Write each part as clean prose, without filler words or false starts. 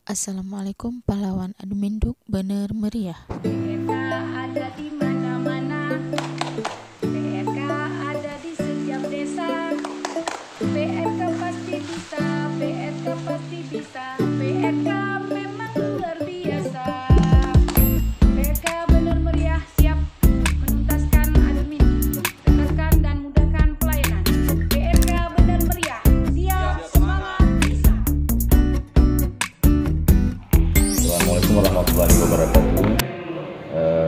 Assalamualaikum pahlawan admin Duk bener meriah. PRK ada di mana-mana, PRK ada di setiap desa, PRK pasti bisa, PRK pasti bisa, PRK memang luar biasa. PRK bener meriah siap menuntaskan admin, tuntaskan dan mudahkan pelayanan. PRK bener meriah siap semangat bisa. Assalamualaikum warahmatullahi wabarakatuh.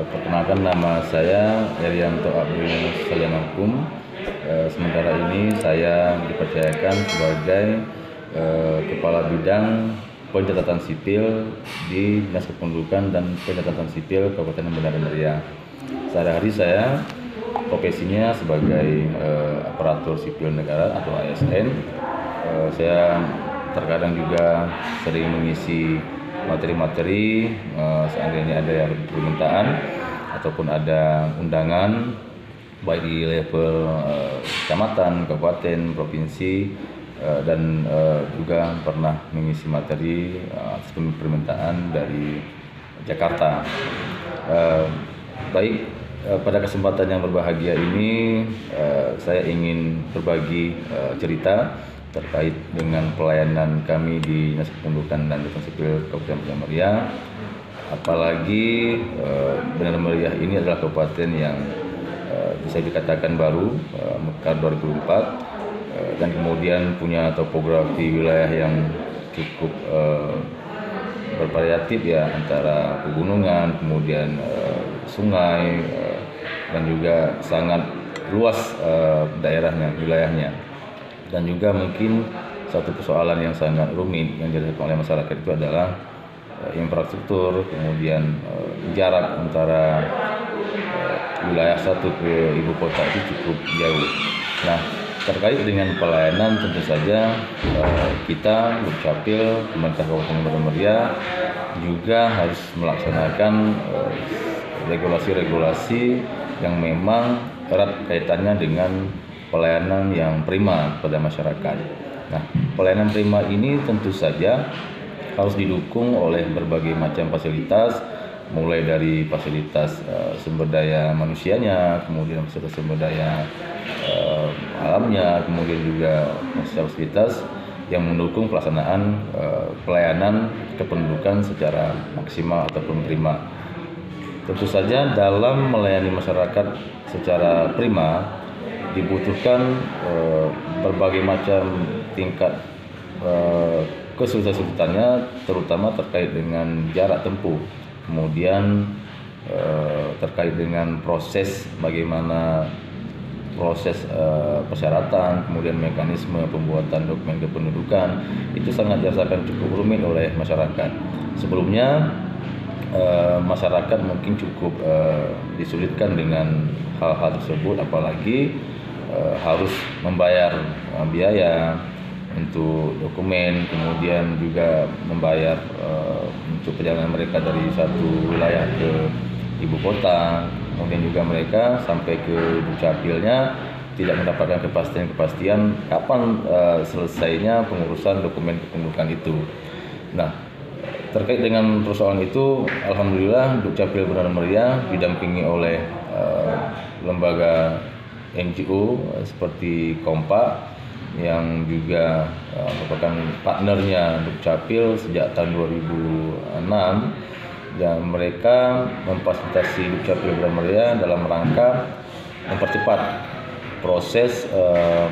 Perkenalkan, nama saya Erianto Abdul Sayanapun. Sementara ini saya dipercayakan sebagai Kepala Bidang Pencatatan Sipil di Dinas Kependudukan dan Pencatatan Sipil Kabupaten Bendera Meriah. Sehari-hari saya profesinya sebagai aparatur sipil negara atau ASN. Saya terkadang juga sering mengisi materi-materi seandainya ada yang permintaan ataupun ada undangan baik di level kecamatan, kabupaten, provinsi, dan juga pernah mengisi materi atas permintaan dari Jakarta. Baik, pada kesempatan yang berbahagia ini saya ingin berbagi cerita terkait dengan pelayanan kami di Dinas Kependudukan dan Pencatatan Sipil Kabupaten Bendera Meriah. Apalagi Bendera Meriah ini adalah kabupaten yang bisa dikatakan baru, mekar 2004, dan kemudian punya topografi wilayah yang cukup bervariatif ya, antara pegunungan, kemudian sungai, dan juga sangat luas daerahnya, wilayahnya. Dan juga mungkin satu persoalan yang sangat rumit yang dirasakan oleh masyarakat itu adalah infrastruktur, kemudian jarak antara wilayah satu ke ibu kota itu cukup jauh. Nah, terkait dengan pelayanan tentu saja kita Dukcapil Pemerintah Kabupaten Bendera Meriah juga harus melaksanakan regulasi-regulasi yang memang erat kaitannya dengan pelayanan yang prima pada masyarakat. Nah, pelayanan prima ini tentu saja harus didukung oleh berbagai macam fasilitas, mulai dari fasilitas sumber daya manusianya, kemudian fasilitas sumber daya alamnya, kemudian juga fasilitas yang mendukung pelaksanaan pelayanan kependudukan secara maksimal ataupun prima. Tentu saja dalam melayani masyarakat secara prima dibutuhkan berbagai macam tingkat kesulitan-kesulitannya, terutama terkait dengan jarak tempuh, kemudian terkait dengan proses bagaimana proses persyaratan, kemudian mekanisme pembuatan dokumen kependudukan itu sangat dirasakan cukup rumit oleh masyarakat. Sebelumnya masyarakat mungkin cukup disulitkan dengan hal-hal tersebut, apalagi harus membayar biaya untuk dokumen, kemudian juga membayar untuk perjalanan mereka dari satu wilayah ke ibu kota, kemudian juga mereka sampai ke Dukcapilnya tidak mendapatkan kepastian kapan selesainya pengurusan dokumen kependudukan itu. Nah, terkait dengan persoalan itu, alhamdulillah Dukcapil Bendera Meriah didampingi oleh lembaga NGO seperti Kompak yang juga merupakan partnernya Dukcapil sejak tahun 2006, dan mereka memfasilitasi Dukcapil Bendera Meriah dalam rangka mempercepat proses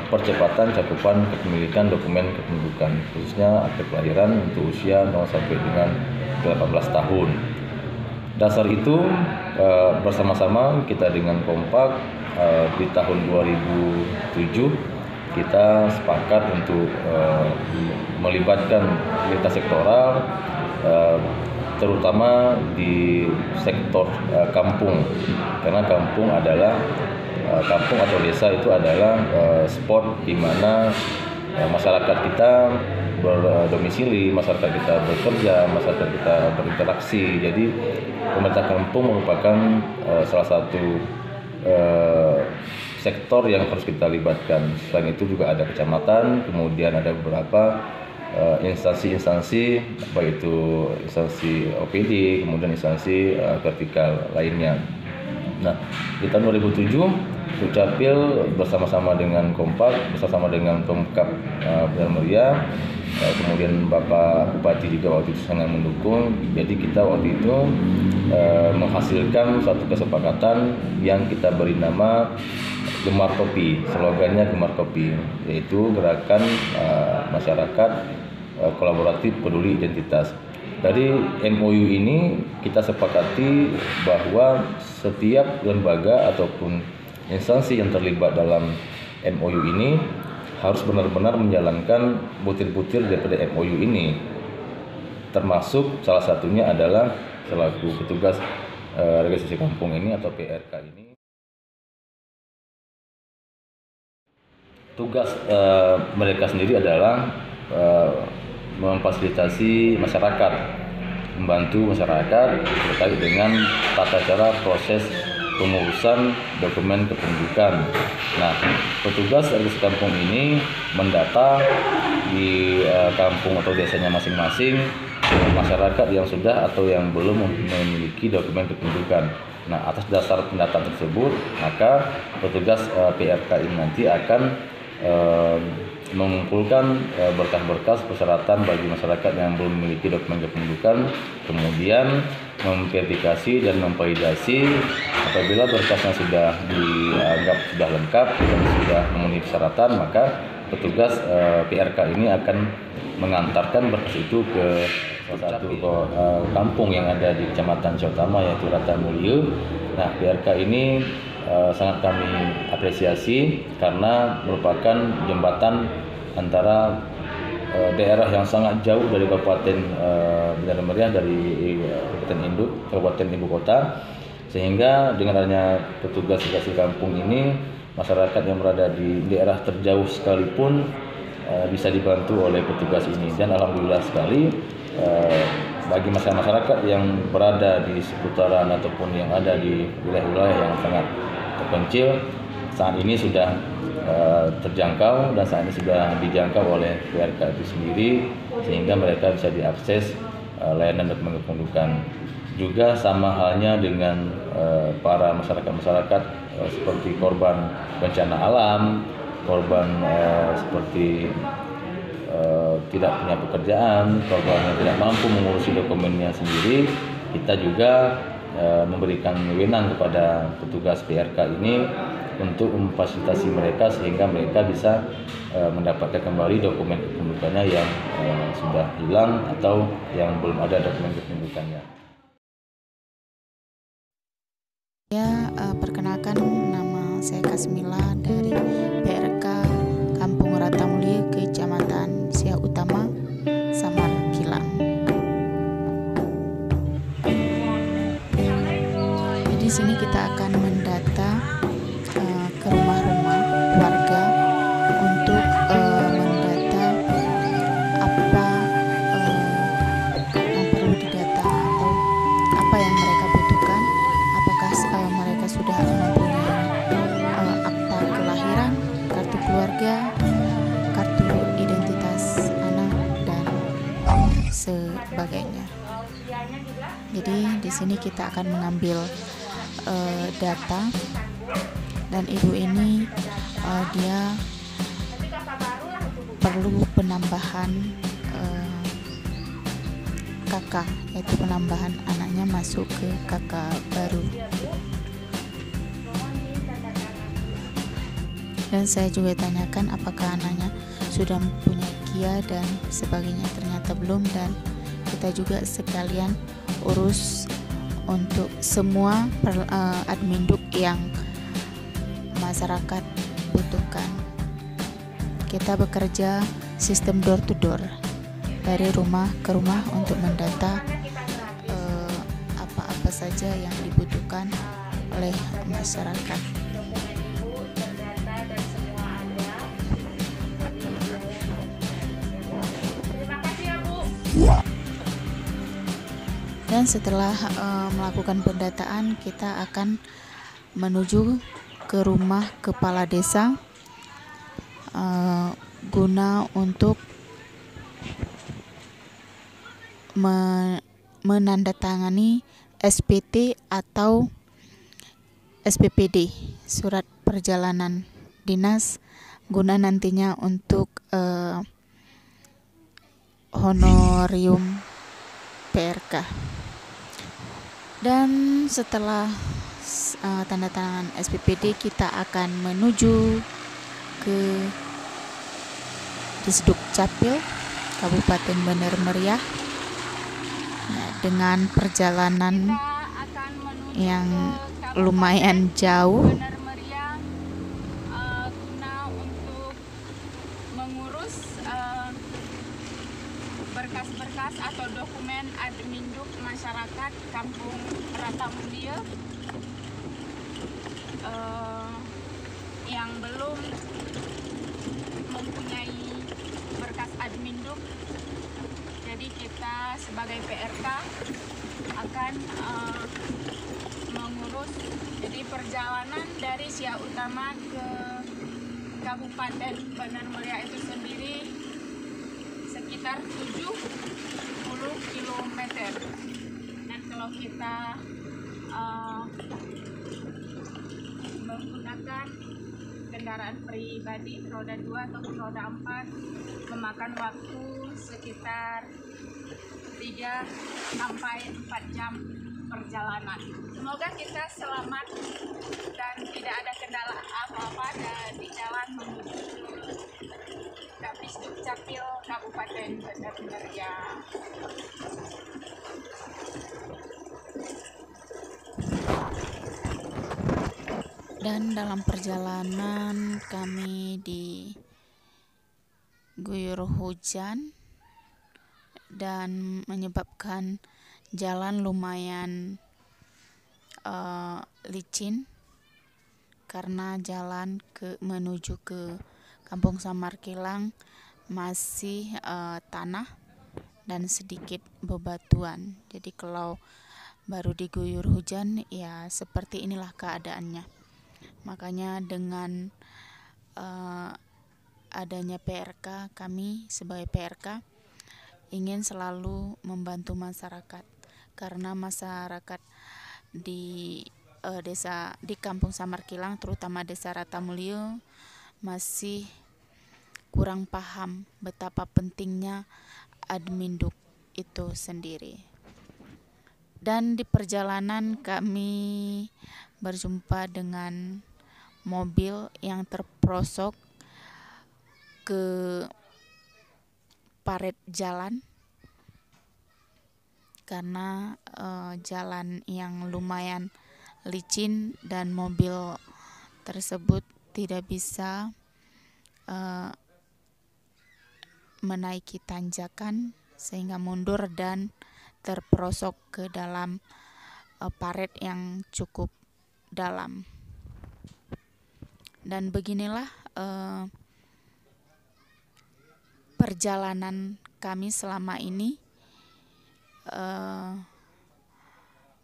percepatan cakupan kepemilikan dokumen kependudukan, khususnya akte kelahiran untuk usia 0 sampai dengan 18 tahun. Dasar itu bersama-sama kita dengan Kompak di tahun 2007 kita sepakat untuk melibatkan lintas sektoral, terutama di sektor kampung, karena kampung adalah kampung atau desa itu adalah spot di mana masyarakat kita berdomisili, masyarakat kita bekerja, masyarakat kita berinteraksi. Jadi pemerintah kampung merupakan salah satu sektor yang harus kita libatkan. Selain itu juga ada kecamatan, kemudian ada beberapa instansi-instansi, baik itu instansi OPD, kemudian instansi vertikal lainnya. Nah, di tahun 2007 Dukcapil bersama-sama dengan Kompak, bersama dengan Pemkab Benar Meriah, kemudian Bapak Bupati juga waktu itu sangat mendukung. Jadi kita waktu itu menghasilkan suatu kesepakatan yang kita beri nama Gemar Kopi. Slogannya Gemar Kopi, yaitu gerakan masyarakat kolaboratif peduli identitas. Dari MOU ini kita sepakati bahwa setiap lembaga ataupun instansi yang terlibat dalam MOU ini harus benar-benar menjalankan butir-butir daripada MOU ini. Termasuk salah satunya adalah selaku petugas registrasi kampung ini atau PRK ini. Tugas mereka sendiri adalah memfasilitasi masyarakat, membantu masyarakat terkait dengan tata cara proses pengurusan dokumen kependudukan. Nah, petugas registrasi kampung ini mendata di kampung atau desanya masing-masing masyarakat yang sudah atau yang belum memiliki dokumen kependudukan. Nah, atas dasar pendataan tersebut, maka petugas PRK ini nanti akan mengumpulkan berkas-berkas persyaratan bagi masyarakat yang belum memiliki dokumen kependudukan, kemudian memverifikasi dan memvalidasi. Apabila berkasnya sudah dianggap sudah lengkap dan sudah memenuhi persyaratan, maka petugas PRK ini akan mengantarkan berkas itu ke salah satu kampung yang ada di Kecamatan Ciautama, yaitu Ratamulya. Nah, PRK ini sangat kami apresiasi karena merupakan jembatan antara daerah yang sangat jauh dari Kabupaten Benar Meriah, dari Kabupaten Induk, Kabupaten Ibu Kota, sehingga dengan adanya petugas registrasi kampung ini, masyarakat yang berada di daerah terjauh sekalipun bisa dibantu oleh petugas ini. Dan alhamdulillah sekali bagi masyarakat yang berada di seputaran ataupun yang ada di wilayah-wilayah yang sangat terpencil, saat ini sudah terjangkau dan saat ini sudah dijangkau oleh PRK itu sendiri, sehingga mereka bisa diakses layanan dokumen kependudukan. Juga sama halnya dengan para masyarakat seperti korban bencana alam, korban seperti tidak punya pekerjaan, korban yang tidak mampu mengurusi dokumennya sendiri. Kita juga memberikan wewenang kepada petugas PRK ini untuk memfasilitasi mereka sehingga mereka bisa mendapatkan kembali dokumen kependudukannya yang sudah hilang atau yang belum ada dokumen kependudukannya. Ya, perkenalkan, nama saya Kasmila dari PRK Kampung Ratamulya, Kecamatan Siak Utama, Samar Kilang. Di sini kita akan mendata ke rumah-rumah warga untuk mendata apa yang perlu didata atau apa yang mereka butuhkan. Apakah mereka sudah mempunyai akta kelahiran, kartu keluarga, kartu identitas anak, dan sebagainya. Jadi di sini kita akan mengambil data, dan ibu ini dia perlu penambahan kakak, yaitu penambahan anaknya masuk ke kakak baru. Dan saya juga tanyakan apakah anaknya sudah mempunyai KIA dan sebagainya, ternyata belum. Dan kita juga sekalian urus untuk semua admin duk yang masyarakat butuhkan. Kita bekerja sistem door to door, dari rumah ke rumah untuk mendata apa-apa saja yang dibutuhkan oleh masyarakat. Dan setelah melakukan pendataan, kita akan menuju ke rumah kepala desa guna untuk menandatangani SPT atau SPPD, surat perjalanan dinas, guna nantinya untuk honorium PRK. Dan setelah tanda tangan SPPD, kita akan menuju ke Disduk Capil Kabupaten Bener Meriah dengan perjalanan yang lumayan jauh. Bener Meriah guna untuk mengurus berkas-berkas atau dokumen adminduk masyarakat Kampung Ratamulia yang belum mempunyai berkas adminduk. Jadi kita sebagai PRK akan mengurus. Jadi perjalanan dari Siak Utama ke Kabupaten Bener Meriah itu sendiri sekitar 70 km. Dan kalau kita menggunakan kendaraan pribadi roda 2 ataupun roda 4 memakan waktu sekitar 3 sampai 4 jam perjalanan. Semoga kita selamat dan tidak ada kendala apa-apa di jalan menuju ke Disduk Capil Kabupaten Bener Meriah. Dan dalam perjalanan kami diguyur hujan dan menyebabkan jalan lumayan licin karena jalan menuju ke Kampung Samarkilang masih tanah dan sedikit bebatuan. Jadi kalau baru diguyur hujan, ya seperti inilah keadaannya. Makanya dengan adanya PRK, kami sebagai PRK ingin selalu membantu masyarakat, karena masyarakat di desa di Kampung Samarkilang, terutama Desa Ratamulyo, masih kurang paham betapa pentingnya adminduk itu sendiri. Dan di perjalanan kami berjumpa dengan mobil yang terperosok ke paret jalan karena jalan yang lumayan licin dan mobil tersebut tidak bisa menaiki tanjakan sehingga mundur dan terperosok ke dalam paret yang cukup dalam. Dan beginilah perjalanan kami selama ini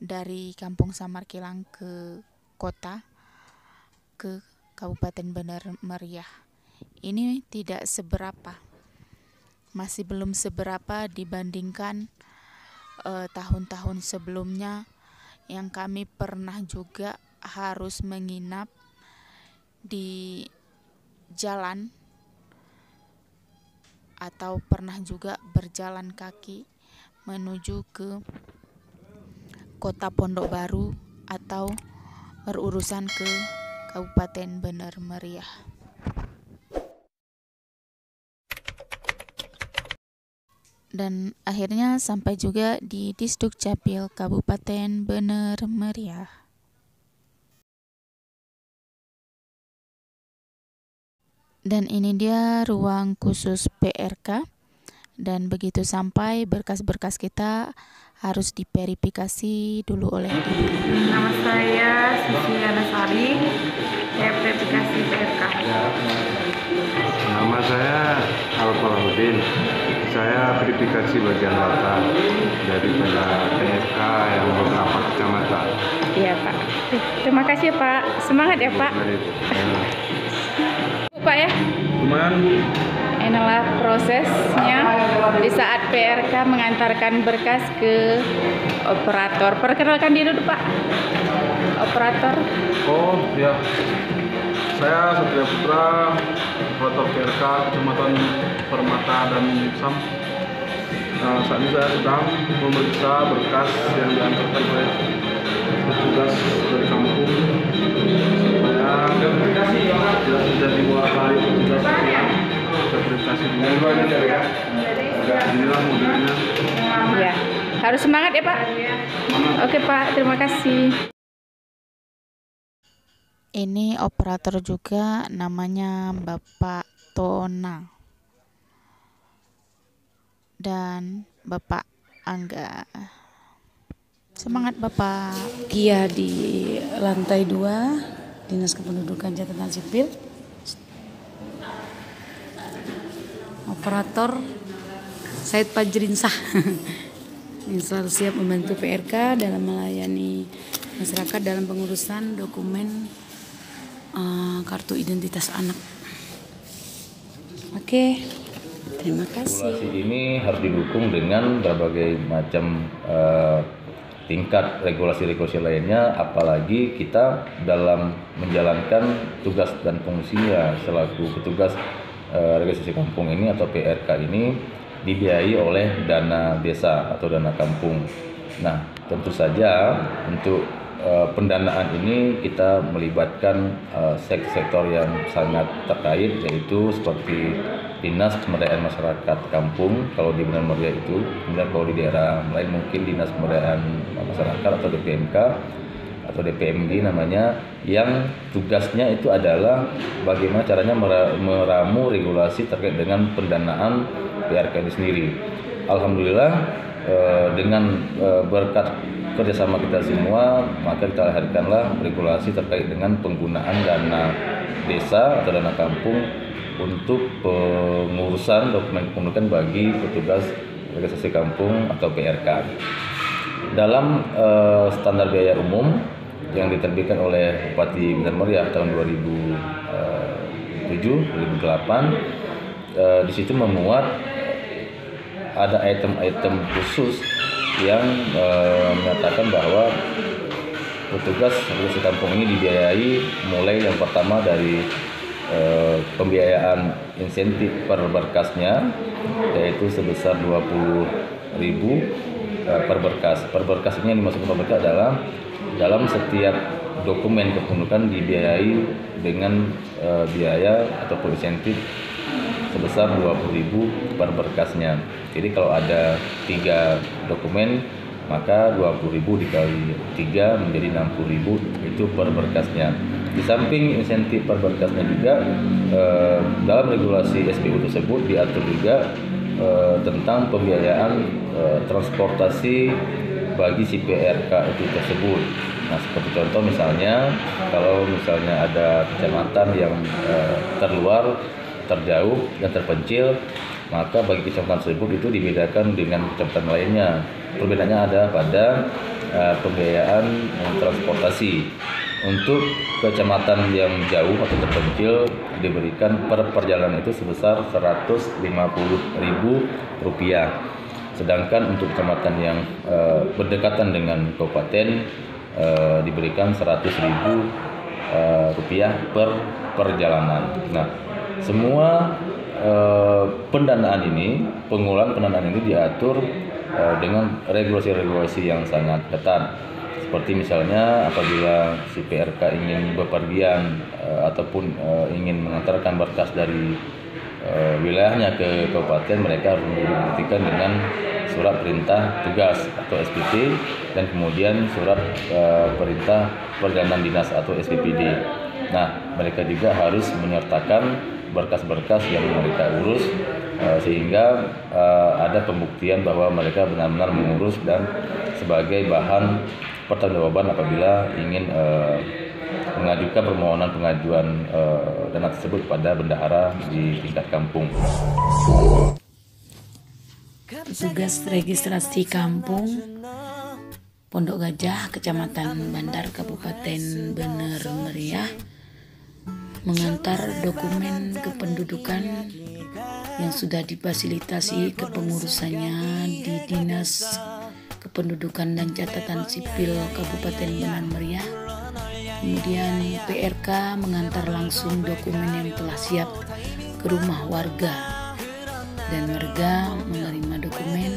dari Kampung Samarkilang ke kota, ke Kabupaten Bener Meriah. Ini tidak seberapa, masih belum seberapa dibandingkan tahun-tahun sebelumnya yang kami pernah juga harus menginap di jalan atau pernah juga berjalan kaki menuju ke Kota Pondok Baru atau berurusan ke Kabupaten Bener Meriah. Dan akhirnya sampai juga di Disduk Capil Kabupaten Bener Meriah. Dan ini dia ruang khusus PRK. Dan begitu sampai, berkas-berkas kita harus diverifikasi dulu oleh Nama saya Susi Anasari, saya verifikasi PRK. Nama saya Alfarudin, saya verifikasi bagian data dari PRK yang beberapa kecamatan. Iya Pak, terima kasih Pak, semangat ya Pak. Mari. Pak ya. Cuman inilah prosesnya di saat PRK mengantarkan berkas ke operator. Perkenalkan diri dulu Pak. Operator. Oh ya, saya Satria Putra, operator PRK Kecamatan Permata dan Sam. Saat ini saya sedang memeriksa berkas yang diantarkan oleh petugas dari kampung supaya sudah diwakili petugas yang verifikasi dulu. Inilah modelnya. Ya, harus semangat ya Pak. Oke Pak, terima kasih. Ini operator juga, namanya Bapak Tona dan Bapak Angga. Semangat Bapak. Kia di lantai 2 Dinas Kependudukan Catatan Sipil. Operator Said Fajrinsah yang selalu siap membantu PRK dalam melayani masyarakat dalam pengurusan dokumen kartu identitas anak. Oke, terima kasih. Regulasi ini harus didukung dengan berbagai macam tingkat regulasi-regulasi lainnya, apalagi kita dalam menjalankan tugas dan fungsinya selaku petugas registrasi kampung ini atau PRK ini dibiayai oleh dana desa atau dana kampung. Nah, tentu saja untuk pendanaan ini kita melibatkan sektor yang sangat terkait, yaitu seperti Dinas Pemberdayaan Masyarakat Kampung kalau di Bendungan Muria itu, kemudian kalau di daerah lain mungkin Dinas Pemberdayaan Masyarakat atau DPMK atau DPMG namanya, yang tugasnya itu adalah bagaimana caranya meramu regulasi terkait dengan pendanaan PRK ini sendiri. Alhamdulillah dengan berkat kerjasama kita semua, maka kita lahirkanlah regulasi terkait dengan penggunaan dana desa atau dana kampung untuk pengurusan dokumen kependudukan bagi petugas registrasi kampung atau PRK. Dalam standar biaya umum yang diterbitkan oleh Bupati Bendungan Muria tahun 2007-2008, di situ memuat ada item-item khusus yang menyatakan bahwa petugas registrasi kampung ini dibiayai mulai yang pertama dari pembiayaan insentif per berkasnya, yaitu sebesar 20.000 per berkas. Per berkas ini yang dimaksudkan per berkas adalah dalam setiap dokumen kependudukan dibiayai dengan biaya ataupun insentif sebesar 20.000 per berkasnya. Jadi kalau ada 3 dokumen, maka 20.000 dikali 3 menjadi 60.000 itu per berkasnya. Di samping insentif per berkasnya juga dalam regulasi SPU tersebut diatur juga tentang pembiayaan transportasi bagi si PRK itu tersebut. Nah, seperti contoh misalnya kalau misalnya ada kecamatan yang terluar, terjauh dan terpencil, maka bagi kecamatan tersebut itu dibedakan dengan kecamatan lainnya. Perbedaannya ada pada pembiayaan transportasi. Untuk kecamatan yang jauh atau terpencil diberikan per perjalanan itu sebesar Rp150.000. Sedangkan untuk kecamatan yang berdekatan dengan kabupaten diberikan Rp100.000 per perjalanan. Nah, semua pendanaan ini, pengumpulan pendanaan ini diatur dengan regulasi-regulasi yang sangat ketat. Seperti misalnya apabila si PRK ingin bepergian ataupun ingin mengantarkan berkas dari wilayahnya ke kabupaten, mereka harus membuktikan dengan surat perintah tugas atau SPT dan kemudian surat perintah perjalanan dinas atau SPPD. Nah, mereka juga harus menyertakan berkas-berkas yang mereka urus sehingga ada pembuktian bahwa mereka benar-benar mengurus dan sebagai bahan pertanggungjawaban apabila ingin mengajukan permohonan pengajuan dana tersebut pada bendahara di tingkat kampung. Tugas registrasi kampung Pondok Gajah, Kecamatan Bandar, Kabupaten Bendungan Muria mengantar dokumen kependudukan yang sudah difasilitasi kepengurusannya di Dinas Kependudukan dan Catatan Sipil Kabupaten Benar Meriah. Kemudian PRK mengantar langsung dokumen yang telah siap ke rumah warga dan warga menerima dokumen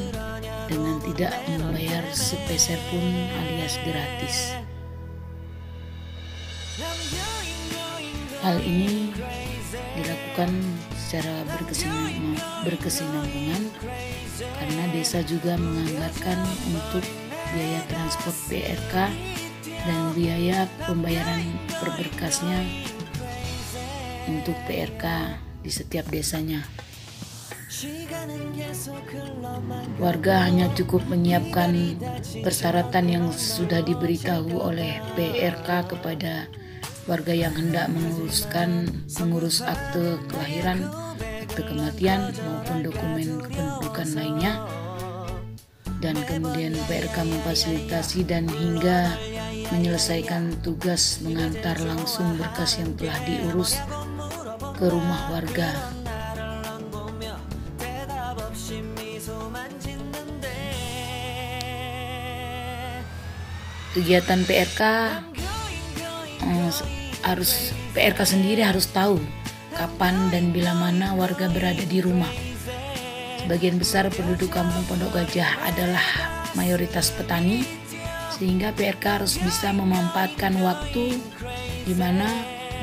dengan tidak membayar sepeser pun alias gratis. Hal ini dilakukan secara berkesinambungan karena desa juga menganggarkan untuk biaya transport PRK dan biaya pembayaran per berkasnya untuk PRK di setiap desanya. Warga hanya cukup menyiapkan persyaratan yang sudah diberitahu oleh PRK kepada warga yang hendak mengurus akte kelahiran, akte kematian maupun dokumen kependudukan lainnya, dan kemudian PRK memfasilitasi dan hingga menyelesaikan tugas mengantar langsung berkas yang telah diurus ke rumah warga. Kegiatan PRK PRK sendiri harus tahu kapan dan bila mana warga berada di rumah. Sebagian besar penduduk Kampung Pondok Gajah adalah mayoritas petani, sehingga PRK harus bisa memanfaatkan waktu di mana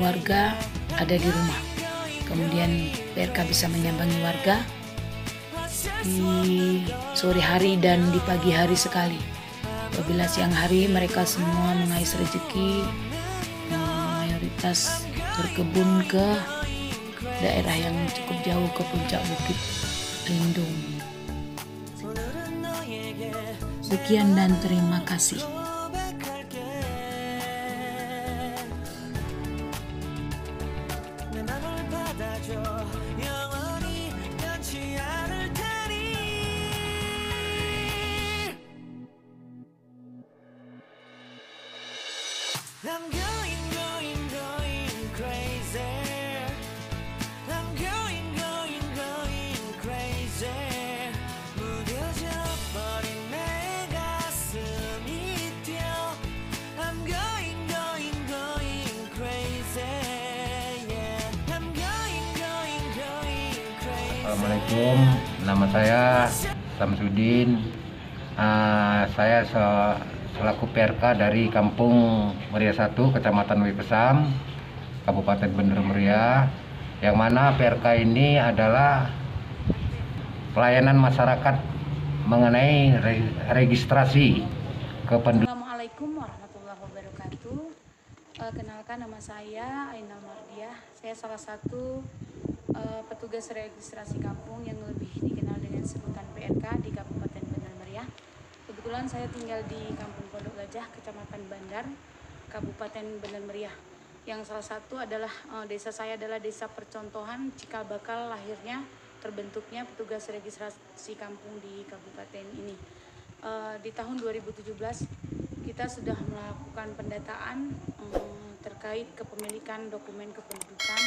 warga ada di rumah. Kemudian PRK bisa menyambangi warga di sore hari dan di pagi hari sekali. Apabila siang hari mereka semua mengais rezeki, mayoritas berkebun ke daerah yang cukup jauh ke puncak Bukit Lindung. Sekian dan terima kasih. I'm going crazy. I'm going crazy. 무뎌져 버린 내 가슴이 뛰어. I'm going crazy. Yeah. I'm going crazy. Assalamualaikum, nama saya Samsudin. Saya selaku PRK dari Kampung Meriah 1, Kecamatan Wipesam, Kabupaten Benar Meriah, yang mana PRK ini adalah pelayanan masyarakat mengenai registrasi kependudukan. Assalamualaikum warahmatullahi wabarakatuh. Kenalkan, nama saya Ainal Mardiah. Saya salah satu petugas registrasi kampung yang lebih dikenal dengan sebutan PRK di Kabupaten Benar Meriah. Kebetulan saya tinggal di Kampung Pondok Gajah, Kecamatan Bandar, Kabupaten Benar Meriah. Yang salah satu adalah desa saya adalah desa percontohan cikal bakal lahirnya terbentuknya petugas registrasi kampung di kabupaten ini. Di tahun 2017 kita sudah melakukan pendataan terkait kepemilikan dokumen kependudukan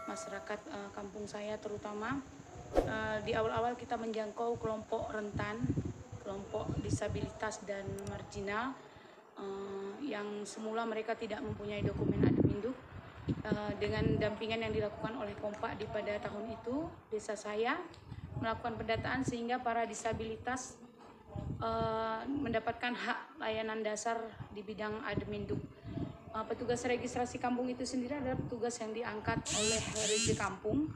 masyarakat kampung saya, terutama di awal-awal kita menjangkau kelompok rentan, kelompok disabilitas dan marginal yang semula mereka tidak mempunyai dokumen adminduk. Dengan dampingan yang dilakukan oleh Kompak di pada tahun itu, desa saya melakukan pendataan sehingga para disabilitas mendapatkan hak layanan dasar di bidang adminduk. Petugas registrasi kampung itu sendiri adalah petugas yang diangkat oleh RJ Kampung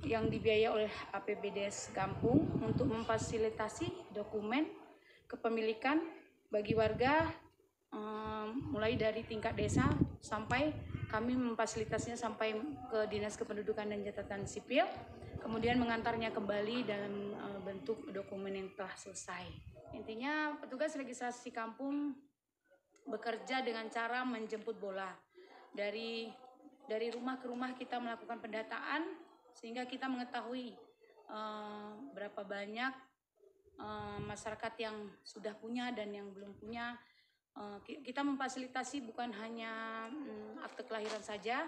yang dibiayai oleh APBDes Kampung untuk memfasilitasi dokumen kepemilikan bagi warga, mulai dari tingkat desa sampai kami memfasilitasinya sampai ke Dinas Kependudukan dan Catatan Sipil, kemudian mengantarnya kembali dalam bentuk dokumen yang telah selesai. Intinya petugas registrasi kampung bekerja dengan cara menjemput bola. Dari rumah ke rumah kita melakukan pendataan sehingga kita mengetahui berapa banyak masyarakat yang sudah punya dan yang belum punya. Kita memfasilitasi bukan hanya akte kelahiran saja,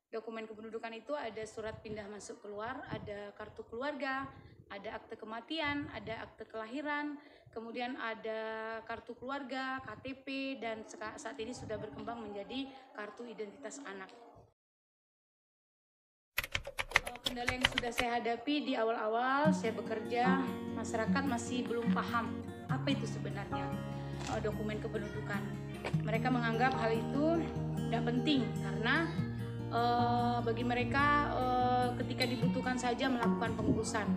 Dokumen kependudukan itu ada surat pindah masuk keluar, ada kartu keluarga, ada akte kematian, ada akte kelahiran, kemudian ada kartu keluarga, KTP, dan saat ini sudah berkembang menjadi kartu identitas anak. Kendala yang sudah saya hadapi di awal-awal saya bekerja, masyarakat masih belum paham apa itu sebenarnya dokumen kependudukan. Mereka menganggap hal itu tidak penting karena bagi mereka ketika dibutuhkan saja melakukan pengurusan,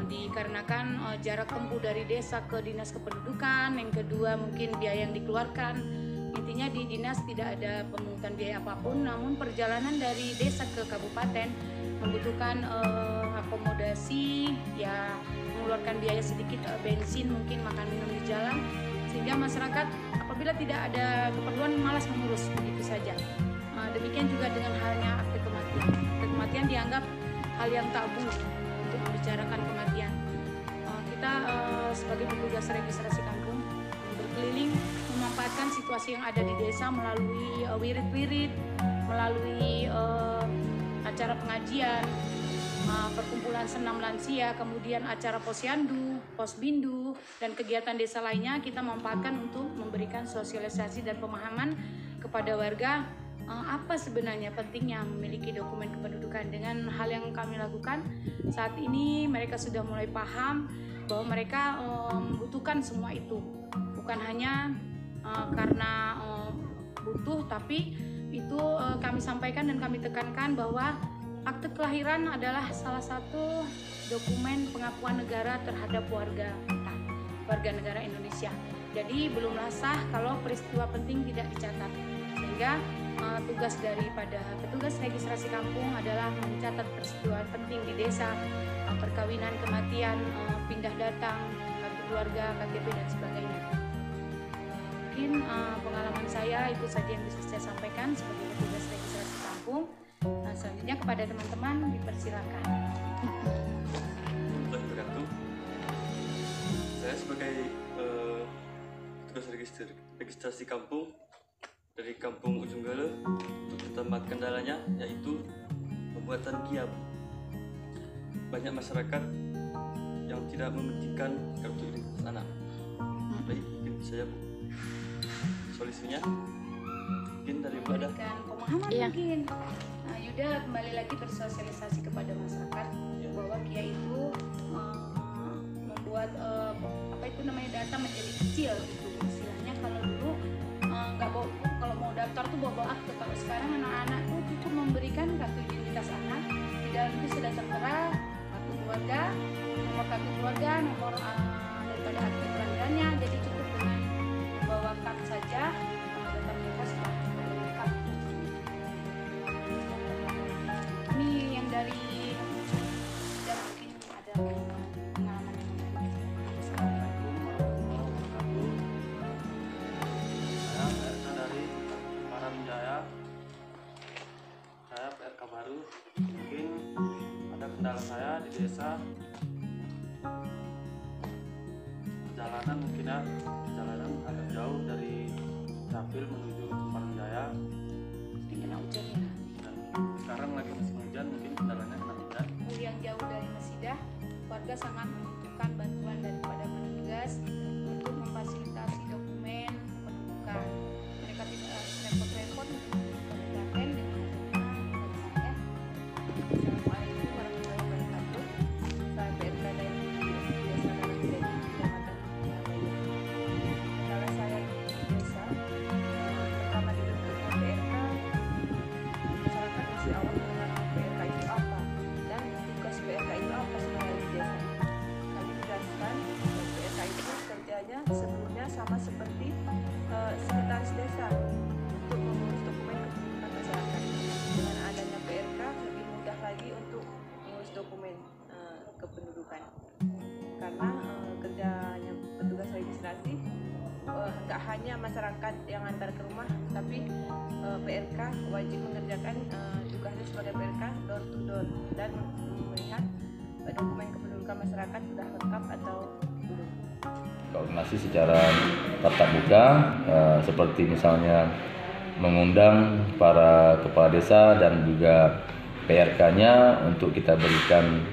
dikarenakan jarak tempuh dari desa ke dinas kependudukan, yang kedua mungkin biaya yang dikeluarkan. Intinya di dinas tidak ada pemungutan biaya apapun, namun perjalanan dari desa ke kabupaten membutuhkan akomodasi, ya mengeluarkan biaya sedikit, bensin, mungkin makan minum di jalan, sehingga masyarakat apabila tidak ada keperluan malas mengurus begitu saja. Demikian juga dengan halnya akte kematian. Akte kematian dianggap hal yang tabu untuk membicarakan kematian. Kita sebagai petugas registrasi kampung berkeliling memanfaatkan situasi yang ada di desa melalui wirid-wirid, melalui acara pengajian, perkumpulan senam lansia, kemudian acara posyandu, posbindu, dan kegiatan desa lainnya kita manfaatkan untuk memberikan sosialisasi dan pemahaman kepada warga apa sebenarnya pentingnya memiliki dokumen kependudukan. Dengan hal yang kami lakukan saat ini, mereka sudah mulai paham bahwa mereka membutuhkan semua itu, bukan hanya karena butuh, tapi itu kami sampaikan dan kami tekankan bahwa akte kelahiran adalah salah satu dokumen pengakuan negara terhadap warga kita, warga negara Indonesia. Jadi belumlah sah kalau peristiwa penting tidak dicatat, sehingga tugas daripada petugas registrasi kampung adalah mencatat peristiwa penting di desa, perkawinan, kematian, pindah datang, kartu keluarga, KTP, dan sebagainya. Mungkin pengalaman saya itu saja yang bisa saya sampaikan sebagai petugas registrasi kampung. Selanjutnya kepada teman-teman dipersilakan. Saya sebagai petugas registrasi kampung dari Kampung Ujung Gale, untuk tempat kendalanya yaitu pembuatan KIAP. Banyak masyarakat yang tidak mementingkan kartu identitas anak. Baik, mungkin saya solusinya mungkin dari Bu ada pemahaman mungkin. Nah, Yuda kembali lagi bersosialisasi kepada masyarakat bahwa KIA itu membuat apa itu namanya data menjadi kecil gitu. Istilahnya kalau dulu nggak bawa, kalau mau daftar tuh bawa akte. Kalau sekarang anak-anak tuh cukup memberikan kartu identitas anak, di dalam itu sudah tertera kartu keluarga, nomor kartu keluarga, nomor daripada akte kelahirannya. Jadi cukup dengan membawa kartu saja, data mereka sudah lengkap. Ini yang dari dan mungkin ada pengalaman dari Paramjaya. Saya PRK baru. Mungkin ada kendala saya di desa. Perjalanan mungkin ya, perjalanan agak jauh dari Capil menuju Paramjaya. kena hujan ya. Dan sekarang lagi musim hujan, mungkin kendalanya kena hujan. Yang jauh dari Mesidah, warga sangat membutuhkan bantuan daripada petugas untuk memfasilitasi dokumen kependudukan. Mereka tidak harus repot-repot untuk memudahkan dengan adanya. Assalamualaikum warahmatullahi wabarakatuh. Saya PRK dari Desa Darangsewu, Kecamatan Bukit. Kendala saya di desa pertama dibentuknya PRK, masyarakat masih awam mengenal PRK itu apa dan tugas PRK itu apa sebenarnya di desa. Kami jelaskan PRK itu kerjanya sebelumnya sama seperti sekretaris desa untuk mengurus dokumen kependudukan masyarakat. Dengan adanya PRK lebih mudah lagi untuk mengurus dokumen kependudukan, karena kerjanya petugas registrasi nggak hanya masyarakat yang antar ke rumah, tapi PRK wajib mengerjakan tugasnya sebagai PRK door to door dan melihat dokumen kependudukan masyarakat sudah lengkap atau belum. Koordinasi secara tatap muka, seperti misalnya mengundang para kepala desa dan juga PRK-nya untuk kita berikan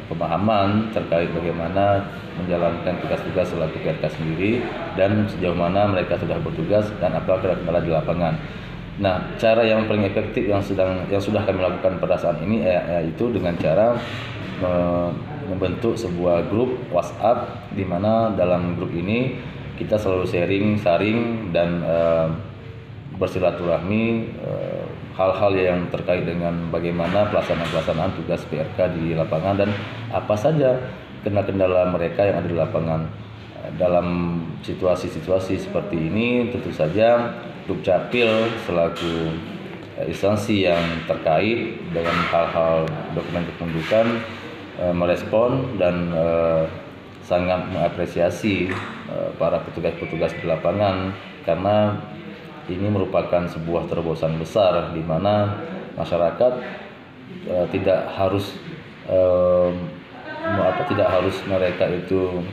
pemahaman terkait bagaimana menjalankan tugas-tugas selaku PRK sendiri dan sejauh mana mereka sudah bertugas dan apa kendala di lapangan. Nah, cara yang paling efektif yang sudah kami lakukan pada saat ini yaitu dengan cara membentuk sebuah grup WhatsApp di mana dalam grup ini kita selalu saring dan bersilaturahmi hal-hal yang terkait dengan bagaimana pelaksanaan tugas PRK di lapangan dan apa saja kendala mereka yang ada di lapangan. Dalam situasi-situasi seperti ini tentu saja Dukcapil selaku instansi yang terkait dengan hal-hal dokumen kependudukan merespon dan sangat mengapresiasi para petugas-petugas di lapangan karena ini merupakan sebuah terobosan besar di mana masyarakat tidak harus mereka itu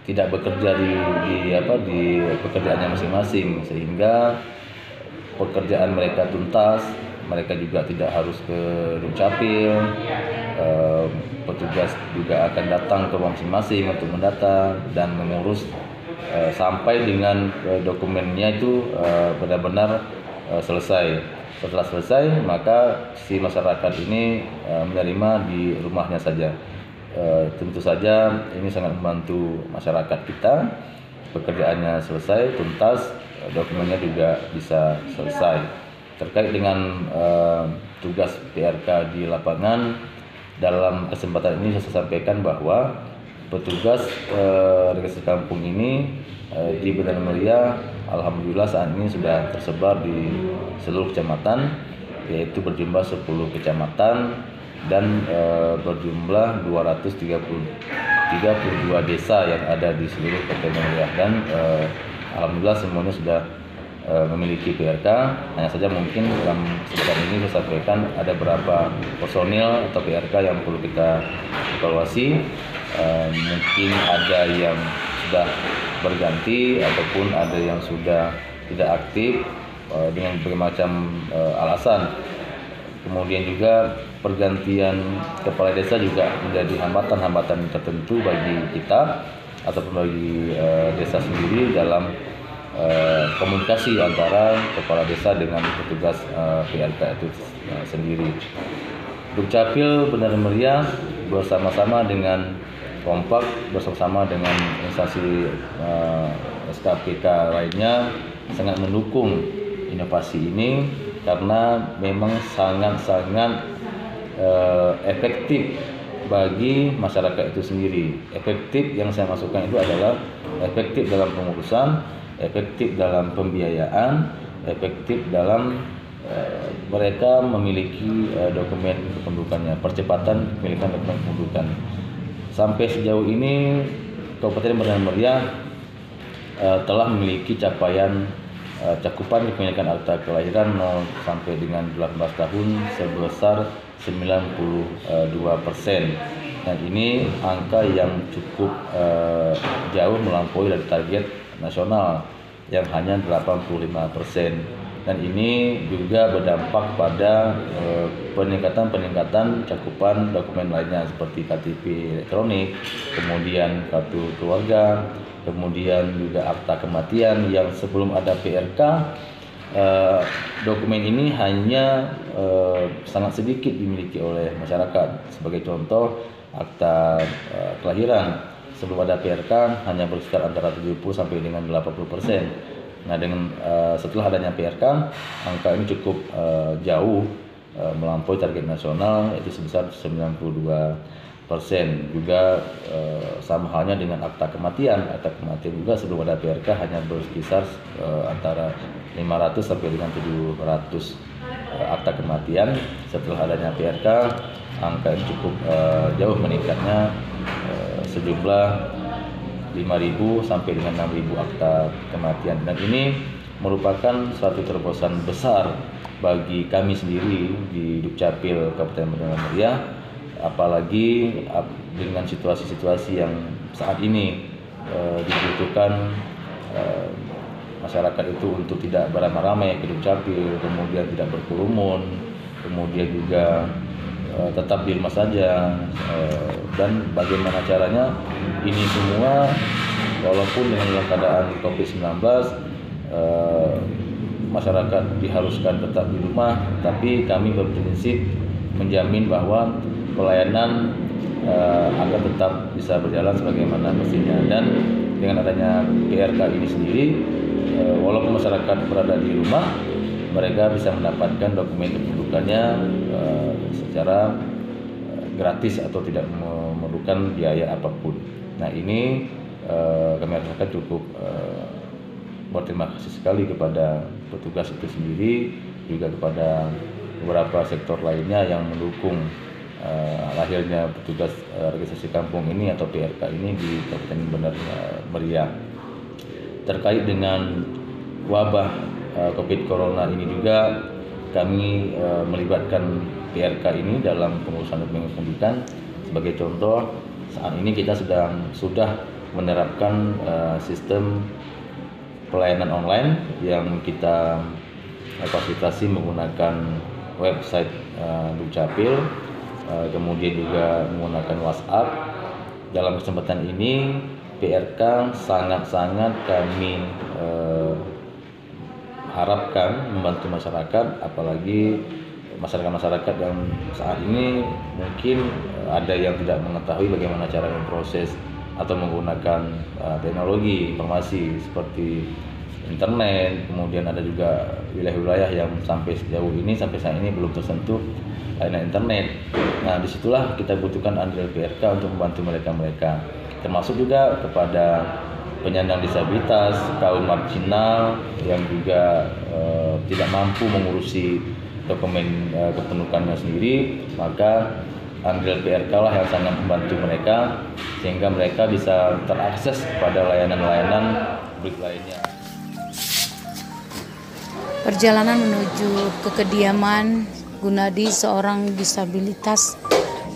tidak bekerja di pekerjaannya masing-masing sehingga pekerjaan mereka tuntas, mereka juga tidak harus ke Dukcapil, petugas juga akan datang ke rumah masing-masing untuk mendata dan mengurus sampai dengan dokumennya itu benar-benar selesai. Setelah selesai, maka si masyarakat ini menerima di rumahnya saja. Tentu saja ini sangat membantu masyarakat kita. Pekerjaannya selesai, tuntas, dokumennya juga bisa selesai. Terkait dengan tugas PRK di lapangan, dalam kesempatan ini saya sampaikan bahwa petugas registrasi kampung ini di Bendana Mulia alhamdulillah saat ini sudah tersebar di seluruh kecamatan, yaitu berjumlah 10 kecamatan dan berjumlah 232 desa yang ada di seluruh Kabupaten Mulia dan alhamdulillah semuanya sudah memiliki PRK. Hanya saja mungkin dalam kesempatan ini saya sampaikan ada beberapa personil atau PRK yang perlu kita evaluasi. Mungkin ada yang sudah berganti ataupun ada yang sudah tidak aktif dengan berbagai macam alasan. Kemudian juga pergantian kepala desa juga menjadi hambatan-hambatan tertentu bagi kita ataupun bagi desa sendiri dalam komunikasi antara kepala desa dengan petugas PRK itu sendiri. Dukcapil Bendana Mulia bersama-sama dengan kompak bersama dengan instansi SKPK lainnya sangat mendukung inovasi ini karena memang sangat-sangat efektif bagi masyarakat itu sendiri. Efektif yang saya masukkan itu adalah efektif dalam pengurusan, efektif dalam pembiayaan, efektif dalam mereka memiliki dokumen kependudukannya, percepatan pemilikan dokumen kependudukan. Sampai sejauh ini Kabupaten Bendana Mulia telah memiliki capaian cakupan kepemilikan akta kelahiran 0 sampai dengan 18 tahun sebesar 92%. Dan ini angka yang cukup jauh melampaui dari target nasional yang hanya 85%. Dan ini juga berdampak pada peningkatan cakupan dokumen lainnya seperti KTP elektronik, kemudian kartu keluarga, kemudian juga akta kematian yang sebelum ada PRK dokumen ini hanya sangat sedikit dimiliki oleh masyarakat. Sebagai contoh, akta kelahiran sebelum ada PRK hanya berkisar antara 70 sampai dengan 80%. Nah, dengan setelah adanya PRK, angka ini cukup jauh melampaui target nasional yaitu sebesar 92%. Juga sama halnya dengan akta kematian. Akta kematian juga sebelum ada PRK hanya berkisar antara 500 sampai dengan 700 akta kematian. Setelah adanya PRK, angka ini cukup jauh meningkatnya sejumlah 5.000 sampai dengan 6.000 akta kematian. Dan ini merupakan suatu terobosan besar bagi kami sendiri di Dukcapil Kabupaten Bendana Mulia, apalagi dengan situasi-situasi yang saat ini dibutuhkan masyarakat itu untuk tidak beramai-ramai ke Dukcapil, kemudian tidak berkerumun, kemudian juga tetap di rumah saja, dan bagaimana caranya ini semua walaupun dengan keadaan COVID-19 masyarakat diharuskan tetap di rumah, tapi kami berprinsip menjamin bahwa pelayanan agar tetap bisa berjalan sebagaimana mestinya. Dan dengan adanya PRK ini sendiri, walaupun masyarakat berada di rumah, mereka bisa mendapatkan dokumen kependudukannya secara gratis atau tidak memerlukan biaya apapun. Nah ini kami rasakan cukup berterima kasih sekali kepada petugas itu sendiri, juga kepada beberapa sektor lainnya yang mendukung lahirnya petugas registrasi kampung ini atau PRK ini di Kabupaten Benar Meriah. Terkait dengan wabah COVID Corona ini juga kami melibatkan PRK ini dalam pengurusan dokumen kependudukan. Sebagai contoh, saat ini kita sudah menerapkan sistem pelayanan online yang kita fasilitasi menggunakan website Dukcapil, kemudian juga menggunakan WhatsApp. Dalam kesempatan ini PRK sangat-sangat kami harapkan membantu masyarakat, apalagi masyarakat yang saat ini mungkin ada yang tidak mengetahui bagaimana cara memproses atau menggunakan teknologi informasi seperti internet. Kemudian ada juga wilayah-wilayah yang sampai saat ini belum tersentuh layanan internet. Nah, disitulah kita butuhkan andil PRK untuk membantu mereka, termasuk juga kepada penyandang disabilitas, kaum marginal yang juga tidak mampu mengurusi dokumen kependudukannya sendiri, maka andil PRK lah yang sangat membantu mereka sehingga mereka bisa terakses pada layanan-layanan publik lainnya. Perjalanan menuju ke kediaman Gunadi, seorang disabilitas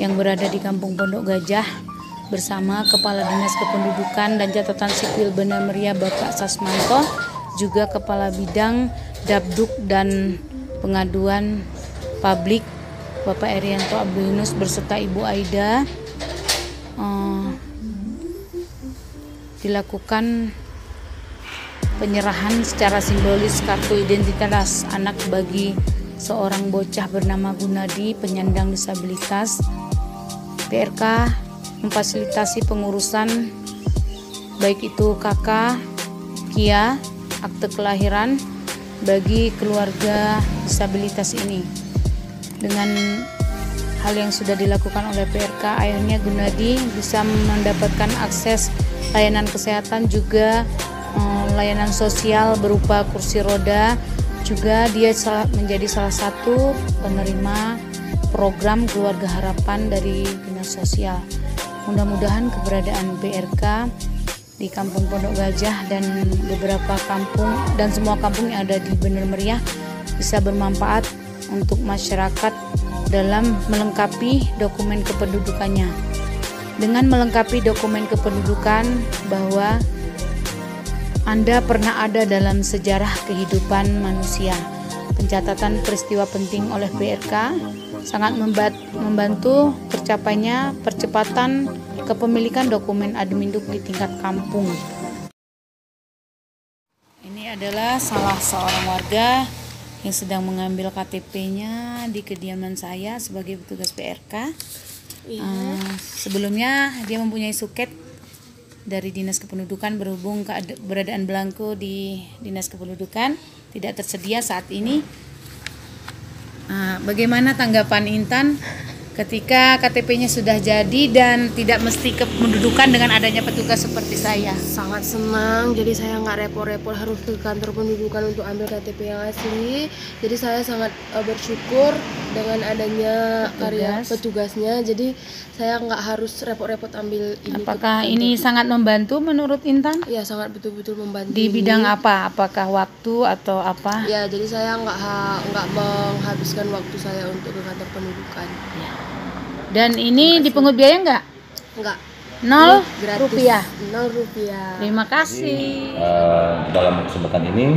yang berada di Kampung Pondok Gajah, bersama Kepala Dinas Kependudukan dan Catatan Sipil Benar Meriah Bapak Sasmanto, juga Kepala Bidang Dabduk dan Pengaduan Publik Bapak Erianto Abdul Yunus beserta Ibu Aida, dilakukan penyerahan secara simbolis kartu identitas anak bagi seorang bocah bernama Gunadi, penyandang disabilitas. PRK memfasilitasi pengurusan baik itu KK, KIA, akte kelahiran bagi keluarga disabilitas ini. Dengan hal yang sudah dilakukan oleh PRK, akhirnya Gunadi bisa mendapatkan akses layanan kesehatan, juga layanan sosial berupa kursi roda. Juga dia menjadi salah satu penerima program Keluarga Harapan dari Dinas Sosial. Mudah-mudahan keberadaan PRK di Kampung Pondok Gajah dan beberapa kampung dan semua kampung yang ada di Benar Meriah bisa bermanfaat untuk masyarakat dalam melengkapi dokumen kependudukannya. Dengan melengkapi dokumen kependudukan bahwa Anda pernah ada dalam sejarah kehidupan manusia. Pencatatan peristiwa penting oleh PRK sangat membantu tercapainya percepatan kepemilikan dokumen adminduk di tingkat kampung. Ini adalah salah seorang warga yang sedang mengambil KTP-nya di kediaman saya sebagai petugas PRK. Sebelumnya dia mempunyai suket dari Dinas Kependudukan, berhubung keberadaan belangko di Dinas Kependudukan tidak tersedia saat ini. Bagaimana tanggapan Intan ketika KTP-nya sudah jadi dan tidak mesti kependudukan dengan adanya petugas seperti saya? Sangat senang, jadi saya nggak repot-repot harus ke kantor pendudukan untuk ambil KTP yang asli. Jadi saya sangat bersyukur dengan adanya petugasnya, jadi saya nggak harus repot-repot ambil ini. Apakah ini sangat membantu menurut Intan? Ya, sangat betul-betul membantu. Di bidang apa? Apakah waktu atau apa? Ya, jadi saya nggak menghabiskan waktu saya untuk ke kantor pendudukan. Dan ini dipungut biaya nggak? Enggak. 0 gratis. rupiah. 0 rupiah. Terima kasih. Dalam kesempatan ini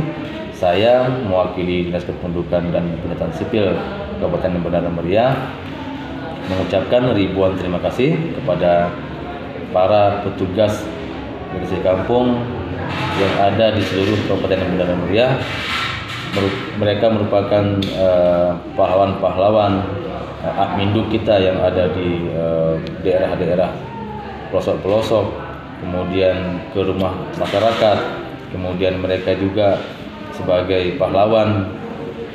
saya mewakili Dinas Kependudukan dan Pencatatan Sipil Kabupaten Bendana Meriah mengucapkan ribuan terima kasih kepada para petugas registrasi kampung yang ada di seluruh Kabupaten Bendana Meriah. Mereka merupakan pahlawan-pahlawan adminduk kita yang ada di daerah-daerah pelosok-pelosok, kemudian ke rumah masyarakat, kemudian mereka juga sebagai pahlawan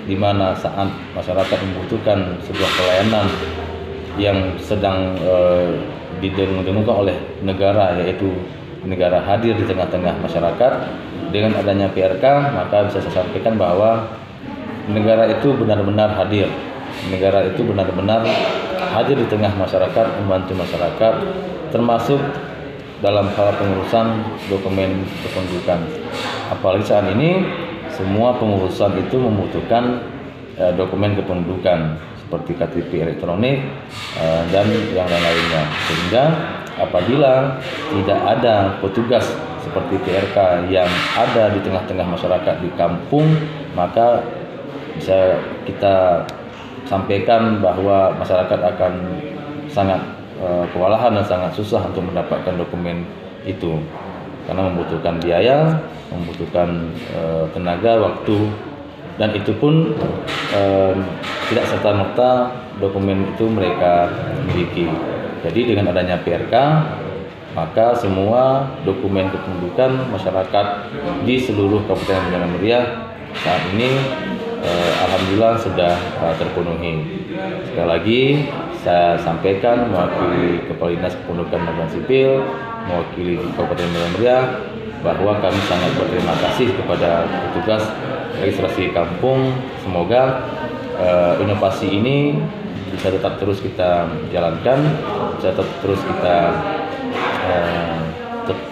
di mana saat masyarakat membutuhkan sebuah pelayanan yang sedang didengung-dengungkan oleh negara, yaitu negara hadir di tengah-tengah masyarakat. Dengan adanya PRK, maka bisa saya sampaikan bahwa negara itu benar-benar hadir. Negara itu benar-benar hadir di tengah masyarakat, membantu masyarakat, termasuk dalam hal pengurusan dokumen kependudukan. Apalagi saat ini semua pengurusan itu membutuhkan dokumen kependudukan seperti KTP elektronik dan yang lain-lainnya. Sehingga apabila tidak ada petugas seperti PRK yang ada di tengah-tengah masyarakat di kampung, maka bisa kita sampaikan bahwa masyarakat akan sangat kewalahan dan sangat susah untuk mendapatkan dokumen itu, karena membutuhkan biaya, membutuhkan tenaga, waktu, dan itu pun tidak serta-merta dokumen itu mereka miliki. Jadi dengan adanya PRK, maka semua dokumen kependudukan masyarakat di seluruh Kabupaten Bendana Meriah saat ini alhamdulillah sudah terpenuhi. Sekali lagi saya sampaikan mewakili Kepala Dinas Kependudukan dan Sipil, mewakili Kabupaten Bendana Meriah, bahwa kami sangat berterima kasih kepada petugas registrasi kampung. Semoga inovasi ini bisa tetap terus kita jalankan, bisa tetap terus kita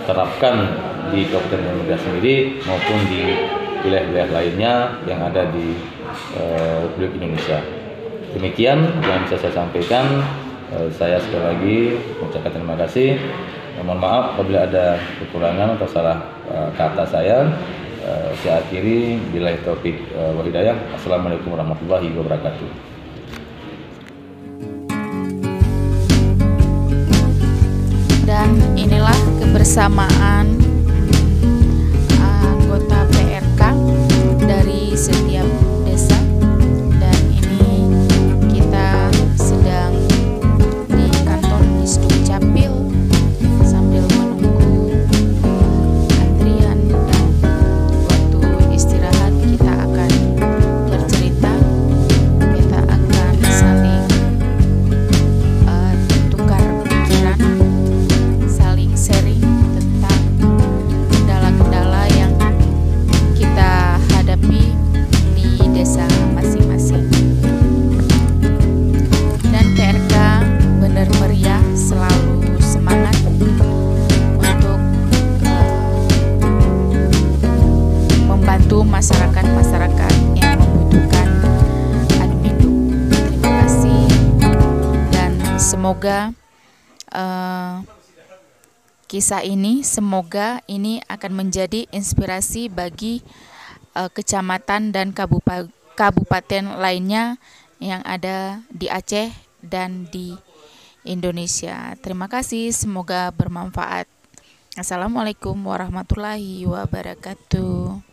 terapkan di Kabupaten Bendana Meriah sendiri maupun di wilayah-wilayah lainnya yang ada di Republik Indonesia. Demikian yang bisa saya sampaikan. Saya sekali lagi mengucapkan terima kasih. Mohon maaf apabila ada kekurangan atau salah kata saya. Saya akhiri, billahi taufik wa hidayah. Assalamualaikum warahmatullahi wabarakatuh. Dan inilah kebersamaan anggota PRK dari setiap desa, dan ini kita sedang di kantor Disdukcapil sambil menunggu antrian, dan waktu istirahat kita akan bercerita, kita akan saling tukar pikiran, saling sharing tentang kendala-kendala yang kita hadapi di desa masing-masing. Dan PRK Bener Meriah selalu semangat untuk membantu masyarakat-masyarakat yang membutuhkan adminduk. Terima kasih, dan semoga kisah ini, semoga ini akan menjadi inspirasi bagi kecamatan dan kabupaten lainnya yang ada di Aceh dan di Indonesia. Terima kasih, semoga bermanfaat. Assalamualaikum warahmatullahi wabarakatuh.